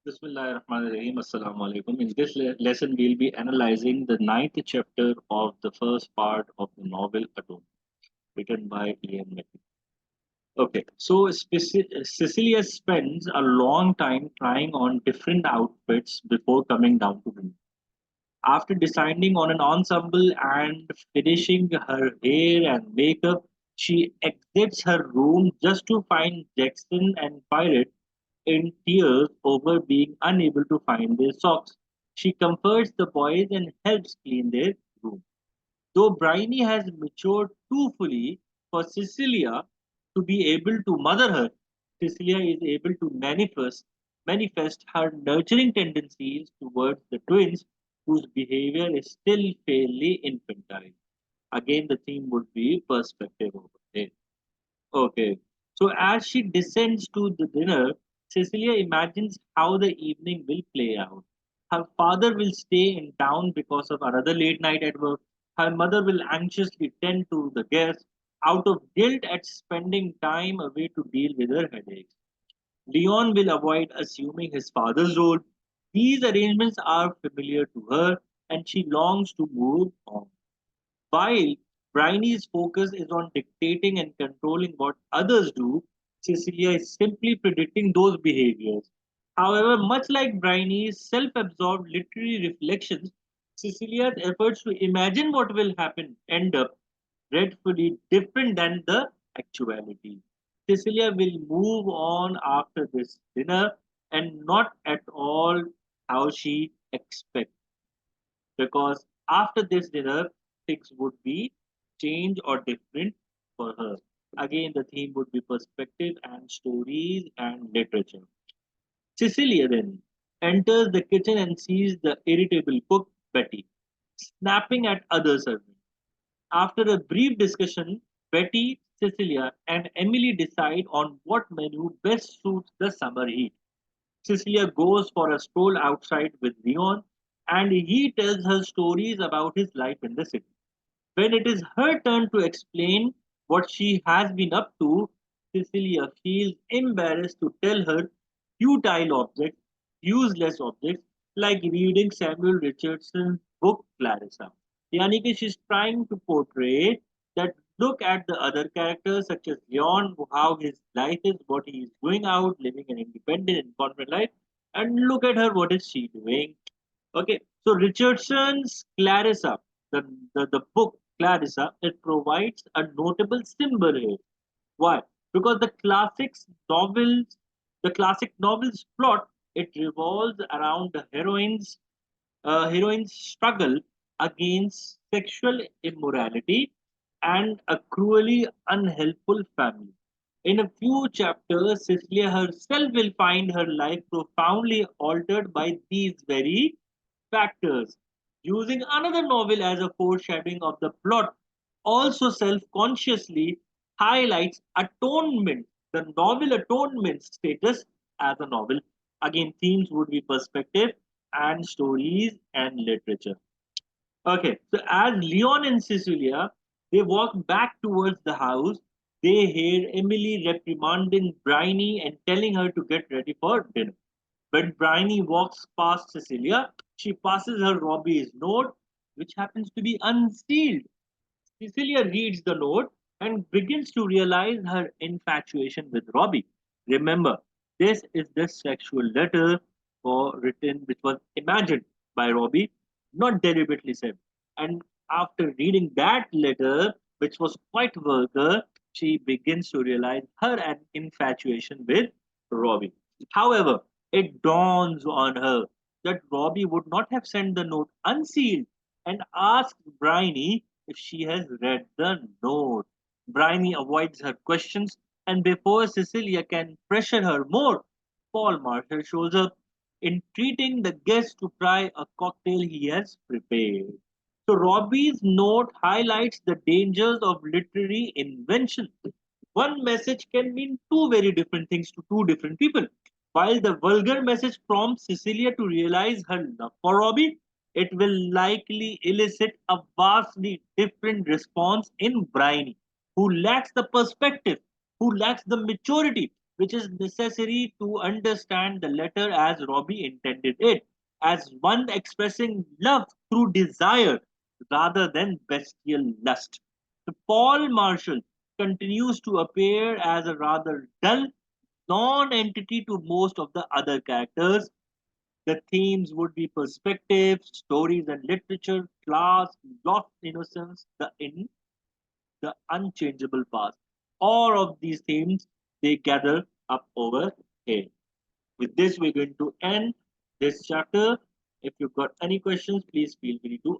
Bismillahirrahmanirrahim. Assalamu alaikum. In this lesson, we'll be analyzing the ninth chapter of the first part of the novel Atonement, written by Ian McEwan. Okay, so Cecilia spends a long time trying on different outfits before coming down to dinner. After deciding on an ensemble and finishing her hair and makeup, she exits her room just to find Jackson and Pirate in tears over being unable to find their socks. She comforts the boys and helps clean their room. Though Bryony has matured too fully for Cecilia to be able to mother her, Cecilia is able to manifest her nurturing tendencies towards the twins whose behavior is still fairly infantile. Again, the theme would be perspective over there. Okay. So as she descends to the dinner, Cecilia imagines how the evening will play out. Her father will stay in town because of another late night at work. Her mother will anxiously tend to the guests out of guilt at spending time away to deal with her headaches. Leon will avoid assuming his father's role. These arrangements are familiar to her and she longs to move on. While Bryony's focus is on dictating and controlling what others do, Cecilia is simply predicting those behaviors. However, much like Bryony's self absorbed literary reflections, Cecilia's efforts to imagine what will happen end up dreadfully different than the actuality. Cecilia will move on after this dinner and not at all how she expects because after this dinner, things would be change or different for her. Again, the theme would be perspective and stories and literature. Cecilia then enters the kitchen and sees the irritable cook, Betty, snapping at other servants. After a brief discussion, Betty, Cecilia, and Emily decide on what menu best suits the summer heat. Cecilia goes for a stroll outside with Leon and he tells her stories about his life in the city. When it is her turn to explain what she has been up to, Cecilia feels embarrassed to tell her futile objects, useless objects, like reading Samuel Richardson's book Clarissa. Yani कि she's trying to portray that look at the other characters such as Leon, how his life is, what he is going out, living an independent and confident life, and look at her, what is she doing? Okay, so Richardson's Clarissa, the book Clarissa, it provides a notable symbol here. Why? Because the classic novel's plot, it revolves around the heroine's struggle against sexual immorality and a cruelly unhelpful family. In a few chapters, Cecilia herself will find her life profoundly altered by these very factors. Using another novel as a foreshadowing of the plot also self consciously highlights Atonement, the novel Atonement's status as a novel. Again, themes would be perspective and stories and literature. Okay, so as Leon and Cecilia they walk back towards the house, they hear Emily reprimanding Bryony and telling her to get ready for dinner. When Bryony walks past Cecilia, she passes her Robbie's note, which happens to be unsealed. Cecilia reads the note and begins to realize her infatuation with Robbie. Remember, this is the sexual letter for written which was imagined by Robbie, not deliberately said. And after reading that letter, which was quite vulgar, she begins to realize her infatuation with Robbie. However, it dawns on her that Robbie would not have sent the note unsealed and asks Bryony if she has read the note. Bryony avoids her questions, and before Cecilia can pressure her more, Paul Marshall shows up, entreating the guest to try a cocktail he has prepared. So, Robbie's note highlights the dangers of literary invention. One message can mean two very different things to two different people. While the vulgar message prompts Cecilia to realize her love for Robbie, it will likely elicit a vastly different response in Bryony, who lacks the perspective, who lacks the maturity, which is necessary to understand the letter as Robbie intended it, as one expressing love through desire rather than bestial lust. The Paul Marshall continues to appear as a rather dull non entity to most of the other characters. The themes would be perspective, stories and literature, class, lost innocence, the unchangeable past. All of these themes they gather up over here. With this, we're going to end this chapter. If you've got any questions, please feel free to